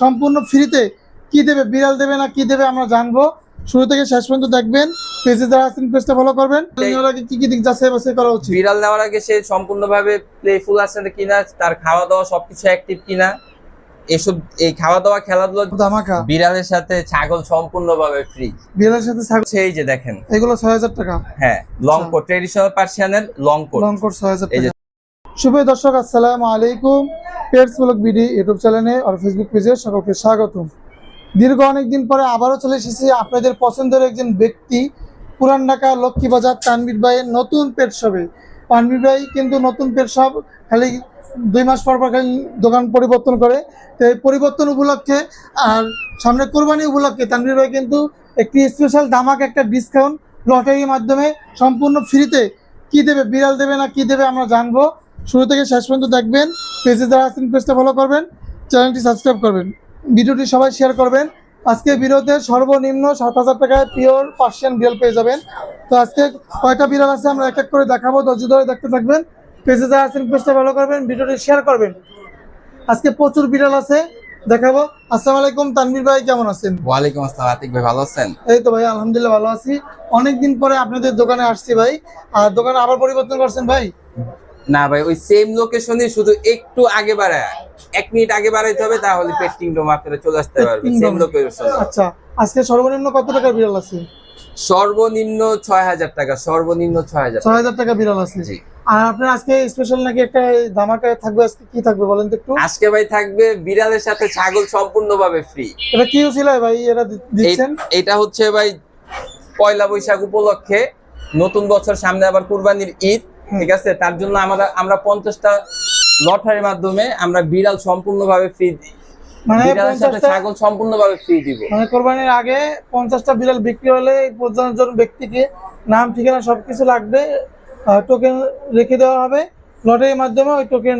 সম্পূর্ণ ফ্রিতে কি দেবে, বিড়াল দেবে না কি দেবে আমরা জানবো। শুরু থেকে শেষ পর্যন্ত দেখবেন। পেজে যারা আছেন পেজটা ফলো করবেন। কি কি দিক যাচাই বাছাই করা উচিত? বিড়াল নেওয়ার আগে সে সম্পূর্ণভাবে প্লেফুল আছে কিনা, তার খাওয়া দাওয়া সবকিছু অ্যাক্টিভ কিনা, এসব এই খাওয়া দাওয়া খেলাধুলা। ধামাকা বিড়ালের সাথে ছাগল সম্পূর্ণভাবে ফ্রি। বিড়ালের সাথে ছাগল এই যে দেখেন, এগুলো ৬০০০ টাকা। হ্যাঁ, লং কোট, ট্রেডিশনাল পার্সিয়ানের লং কোট। লং কোট ৬০০০ টাকা। শুভ দর্শক, আসসালামু আলাইকুম। পেটস ব্লগ বিডি ইউটিউব চ্যানেলে আর ফেসবুক পেজে সকলকে স্বাগতম। দীর্ঘ অনেকদিন পরে আবারও চলে এসেছি আপনাদের পছন্দের একজন ব্যক্তি, পুরান ঢাকা লক্ষ্মীবাজার তানভীর ভাইয়ের নতুন পেট শপে। তানভীর ভাই কিন্তু নতুন পেট শপ খালি 2 মাস পর খালি দোকান পরিবর্তন করে। তো এই পরিবর্তন উপলক্ষে আর সামনে কোরবানি উপলক্ষে তানভীর ভাই কিন্তু একটি স্পেশাল ধামাক একটা ডিসকাউন্ট লটারির মাধ্যমে সম্পূর্ণ ফ্রিতে কি দেবে, বিড়াল দেবে না কি দেবে আমরা জানবো। শুরু থেকে শেষ পর্যন্ত দেখবেন। পেজে যারা আছেন পেজটা ফলো করবেন, চ্যানেলটি সাবস্ক্রাইব করবেন, ভিডিওটি সবাই শেয়ার করবেন। আজকে ভিডিওতে সর্বনিম্ন ৭০০০ টাকায় পিওর পার্সিয়ান বিড়াল পেয়ে যাবেন। তো আজকে কয়টা বিড়াল আছে আমরা এক এক করে দেখাবো, ধৈর্য ধরে দেখতে থাকবেন। পেজে যারা আছেন পেজটা ফলো করবেন, ভিডিওটি শেয়ার করবেন। আজকে প্রচুর বিড়াল আছে, দেখাবো। আসসালামু আলাইকুম তানভীর ভাই, কেমন আছেন? ওয়ালাইকুম আসসালাম আতিক ভাই, ভালো আছেন? এই তো ভাই আলহামদুলিল্লাহ ভালো আছি। অনেকদিন পরে আপনাদের দোকানে আসছি ভাই। আর দোকানে আবার পরিবর্তন করছেন ভাই? না ভাই, ওই সেম লোকেশনে, শুধু একটু আগে বাড়ায় 1 মিনিট আগে বাড়াইতে হবে, তাহলে পেট কিংডম আপনারা চলে আসতে পারবেন সেম লোকেশনে। আচ্ছা, আজকে সর্বনিম্ন কত টাকার বিড়াল আছে? সর্বনিম্ন ৬০০০ টাকা, সর্বনিম্ন ৬০০০ টাকা বিড়াল আছে। জি। আর আপনার আজকে স্পেশাল নাকি একটা ধামাকা থাকবে, আজকে কি থাকবে বলেন তো একটু? আজকে ভাই থাকবে বিড়ালের সাথে ছাগল সম্পূর্ণভাবে ফ্রি। এটা কি ছিল ভাই, এটা দিচ্ছেন? এটা হচ্ছে ভাই পয়লা বৈশাখ উপলক্ষে, নতুন বছর সামনে, আবার কুরবানির ঈদ, ঠিক আছে? তার জন্য আমরা 50টা লটারির মাধ্যমে আমরা বিড়াল সম্পূর্ণভাবে ফ্রি দিই। মানে বিড়ালের সাথে ছাগল সম্পূর্ণভাবে ফ্রি দিব। মানে কোরবানির আগে 50টা বিড়াল বিক্রি হলে এই পর্যন্ত ব্যক্তিকে নাম ঠিকানা সবকিছু লাগবে, টোকেন রেখে দেওয়া হবে। লটারির মাধ্যমে ওই টোকেন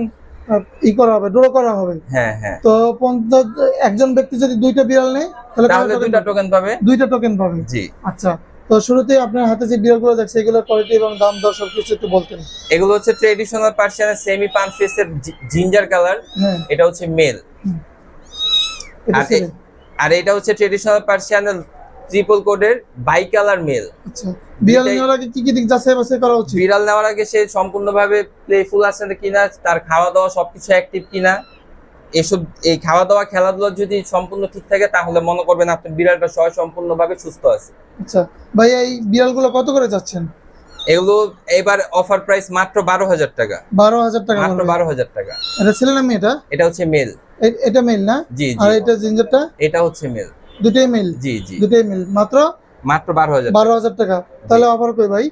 করা হবে, ড্র করা হবে। হ্যাঁ হ্যাঁ। তো একজন ব্যক্তি যদি 2টা বিড়াল নেয় তাহলে 2টা টোকেন পাবে। 2টা টোকেন পাবে। জি। আচ্ছা, তো শুরুতেই আপনার হাতে যে বিড়ালগুলো দেখছে এগুলোর কোয়ালিটি এবং দাম দর সবকিছু একটু বলতেন। এগুলো হচ্ছে ট্রেডিশনাল পার্সিয়ানের সেমি পান ফেসের জিঞ্জার কালার। এটা হচ্ছে মেল। আর এটা হচ্ছে ট্রেডিশনাল পার্সিয়ানের ট্রিপল কোডের বাই কালার মেল। আচ্ছা, বিড়াল নেওয়ার আগে কি কি দিক যাচাই বাছাই করা উচিত? বিড়াল নেওয়ার আগে সে সম্পূর্ণভাবে প্লেফুল আছে কিনা, তার খাওয়া দাওয়া সবকিছু অ্যাক্টিভ কিনা, এসব এই খাওয়া দাওয়া খেলাধুলা যদি সম্পূর্ণ ঠিক থাকে, তাহলে মনে করবেন আপনার বিড়ালটা সম্পূর্ণভাবে সুস্থ আছে। আচ্ছা ভাই, এই বিড়ালগুলো কত করে যাচ্ছেন? এগুলো এবার অফার প্রাইস মাত্র ১২,০০০ টাকা। ১২,০০০ টাকা, মাত্র ১২,০০০ টাকা। এটা ছেলে না মেয়ে? এটা হচ্ছে মেল। এটা মেল না? জি জি। আর এটা জিঞ্জারটা? এটা হচ্ছে মেল। দুটোই মেল? জি জি, দুটোই মেল। মাত্র ১২,০০০ টাকা। তাহলে অফার কই ভাই?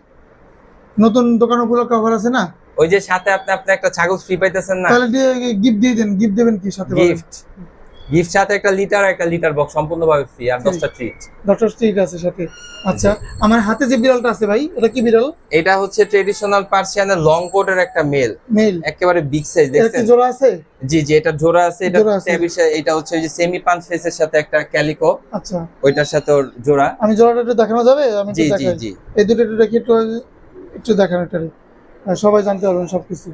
নতুন দোকান উপলক্ষে অফার আছে না? ওই যে সাথে আপনি একটা ছাগল ফ্রি পাইতেছেন না? তাহলে গিফট দিয়ে দেন। গিফট দেবেন কি সাথে? গিফট সাথে একটা লিটার বক্স সম্পূর্ণভাবে ফ্রি, আর 10টা ট্রিট। 10টা ট্রিট আছে সাথে। আচ্ছা, আমার হাতে যে বিড়ালটা আছে ভাই, এটা কি বিড়াল? এটা হচ্ছে ট্রেডিশনাল পার্সিয়ানের লং কোটের একটা মেল। একেবারে বিগ সাইজ, দেখছেন? এটা জোড়া আছে? জি জি, এটা জোড়া আছে। এটা হচ্ছে ওই যে সেমি পাঞ্চ ফেসের সাথে একটা ক্যালিকো। আচ্ছা, ওইটার সাথে ওর জোড়া। আমি জোড়াটা একটু দেখানো যাবে? আমি জি জি জি। এই দুটো একটু দেখি, একটু দেখানো, এটা সবাই জানতে পারবেন সবকিছু।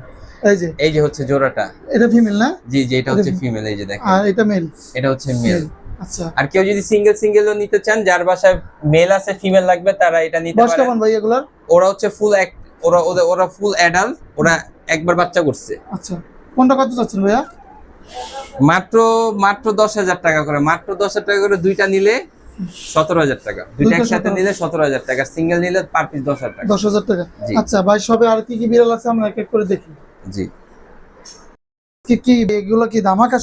এই যে হচ্ছে জোড়াটা। এটা ফিমেল না? জি জি, এটা হচ্ছে ফিমেল। এই যে দেখেন, আর এটা মেল? এটা হচ্ছে মেল। আচ্ছা, আর কেউ যদি সিঙ্গেলও নিতে চান, যার বাসায় মেল আছে ফিমেল লাগবে, তারা এটা নিতে পারে। বয়স কেমন ভাই এগুলার? ওরা হচ্ছে ওরা ফুল অ্যাডাল্ট, ওরা একবার বাচ্চা করছে। আচ্ছা, কোনটা কত চাচ্ছেন ভাইয়া? মাত্র 10,০০০ টাকা করে। মাত্র 10,০০০ টাকা করে। দুইটা নিলে 17,০০০ টাকা। দুইটা একসাথে নিলে 17,০০০ টাকা। সিঙ্গেল নিলে পার পিস 10,০০০ টাকা। 10,০০০ টাকা। আচ্ছা ভাই, সবে আর কি কি বিড়াল আছে আমরা এক এক করে দেখি। জি। কি এগুলো কি ধামাকা?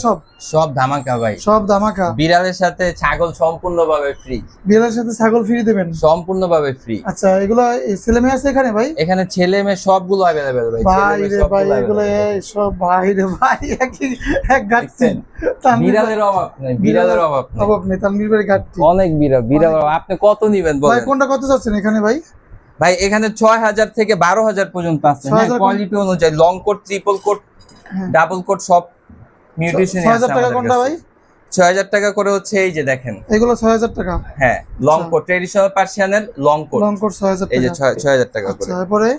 সব ধামাকা ভাই, সব ধামাকা। বিড়ালের সাথে ছাগল সম্পূর্ণভাবে ফ্রি। বিড়ালের সাথে ছাগল ফ্রি দিবেন? সম্পূর্ণভাবে ফ্রি। আচ্ছা, এগুলো ছেলে মেয়ে আছে এখানে ভাই? এখানে ছেলে মেয়ে সবগুলো अवेलेबल ভাই। ভাই রে ভাই, এগুলো সব ভাই রে ভাই, এক গাচ্ছেন। বিড়ালের অভাব নেই, বিড়ালের অভাব নেই। তানভীর ভাই গাচ্ছেন অনেক বিড়াল। আপনি কত নিবেন বলেন ভাই? কোনটা কত চাচ্ছেন এখানে ভাই? ভাই এখানে ৬,০০০ থেকে ১২,০০০ পর্যন্ত আছে। কোয়ালিটি অনুযায়ী long coat, triple coat, double coat সব মিউটেশন আছে। ৬,০০০ টাকা কোনটা ভাই? ৬,০০০ টাকা করে হচ্ছে। এই যে দেখেন, এগুলো ৬,০০০ টাকা। হ্যাঁ, লং কোট, ট্রেডিশনাল পার্সিয়ানের লং কোট। ৬,০০০ এই যে টাকা। ৬,০০০ টাকা করে। তারপরে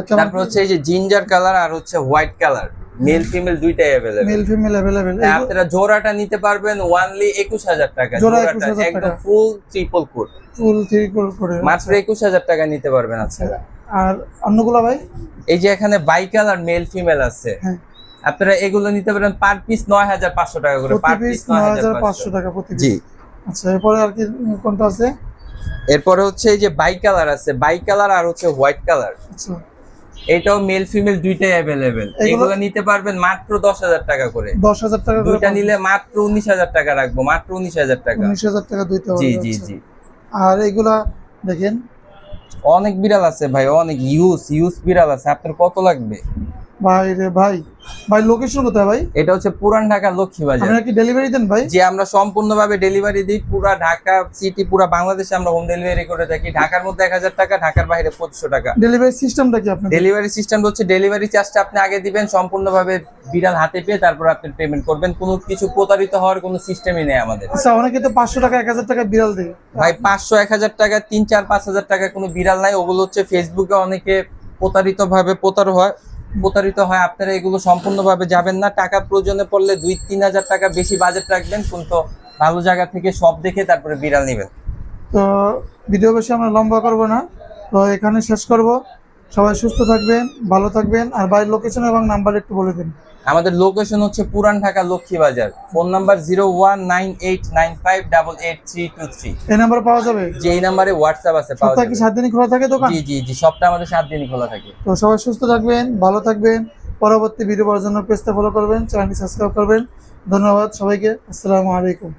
কেমন তারপর হচ্ছে এই যে জিঞ্জার কালার আর হচ্ছে হোয়াইট কালার, মেল ফিমেল দুইটাই अवेलेबल। Male female available. আপনারা জোড়াটা নিতে পারবেন ওনলি 21000 টাকা, জোড়া জোড়াটা 21,000 একদম টাকা। ফুল ট্রিপল কোট ফুল 3 করে মাত্র 21000 টাকা নিতে পারবেন। আচ্ছা আর অন্যগুলো ভাই? এই যে এখানে বাই কালার মেল ফিমেল আছে, হ্যাঁ আপনারা এগুলো নিতে পারেন পার পিস 9500 টাকা করে, পার পিস 9500 টাকা প্রতি পিস। জি। আচ্ছা এরপরে আর কি কোনটা আছে? এরপরে হচ্ছে এই যে বাই কালার আছে, বাই কালার আর হচ্ছে হোয়াইট কালার, আচ্ছা এটাও মেল ফিমেল দুইটাই अवेलेबल। এগুলো নিতে পারবেন মাত্র 10000 টাকা করে, 10000 টাকা করে। দুইটা নিলে মাত্র 19000 টাকা রাখবো, মাত্র 19000 টাকা। 19000 টাকা দুইটা জি হবে। জি আচ্ছা। জি। আর এগুলা দেখেন অনেক বিড়াল আছে ভাই, অনেক ইউজ বিড়াল আছে, আপনার কত লাগবে? ভাই রে ভাই, ভাই লোকেশন কোথায় ভাই? এটা হচ্ছে পুরান ঢাকা লক্ষ্মী বাজার। আপনারা কি ডেলিভারি দেন ভাই? যে আমরা সম্পূর্ণভাবে ডেলিভারি দিই, পুরা ঢাকা সিটি পুরা বাংলাদেশে আমরা হোম ডেলিভারি করে থাকি। ঢাকার মধ্যে 1000 টাকা, ঢাকার বাইরে 2500 টাকা। ডেলিভারি সিস্টেমটা কি আপনাদের? ডেলিভারি সিস্টেম হচ্ছে ডেলিভারি চার্জটা আপনি আগে দিবেন, সম্পূর্ণভাবে বিড়াল হাতে পেয়ে তারপর আপনি পেমেন্ট করবেন। কোনো কিছু প্রতারিত হওয়ার কোনো সিস্টেমই নেই আমাদের। আচ্ছা অনেকে তো 500 টাকা 1000 টাকা বিড়াল দেয় ভাই 500 1000 টাকা 3 4 5000 টাকা কোনো বিড়াল নাই, ওগুলো হচ্ছে ফেসবুকে অনেকে প্রতারিত হয়। আপনারা এগুলো সম্পূর্ণভাবে যাবেন না, টাকা প্রয়োজনে পড়লে 2-3000 টাকা বেশি বাজেট রাখবেন, কিন্তু ভালো জায়গা থেকে সব দেখে তারপরে বিড়াল নেবেন। তো ভিডিও বেশি আমরা লম্বা করব না, তো এখানে শেষ করব। সবাই সুস্থ থাকবেন, ভালো থাকবেন। আর বাড়ির লোকেশন এবং নাম্বার একটু বলে দিন। আমাদের লোকেশন হচ্ছে পুরান ঢাকা লক্ষ্মী বাজার, ফোন নাম্বার 019895888323। এই নাম্বার পাওয়া যাবে? যে এই নাম্বারে হোয়াটসঅ্যাপ আছে, পাওয়া সপ্তাহে কি যাবে। 7 দিনই খোলা থাকে দোকান? জি জি জি, সপ্তাহে আমাদের 7 দিনই খোলা থাকে। তো সবাই সুস্থ থাকবেন, ভালো থাকবেন। পরবর্তী ভিডিও পাওয়ার জন্য পেজটা ফলো করবেন, চ্যানেলটি সাবস্ক্রাইব করবেন। ধন্যবাদ সবাইকে। আসসালামু আলাইকুম।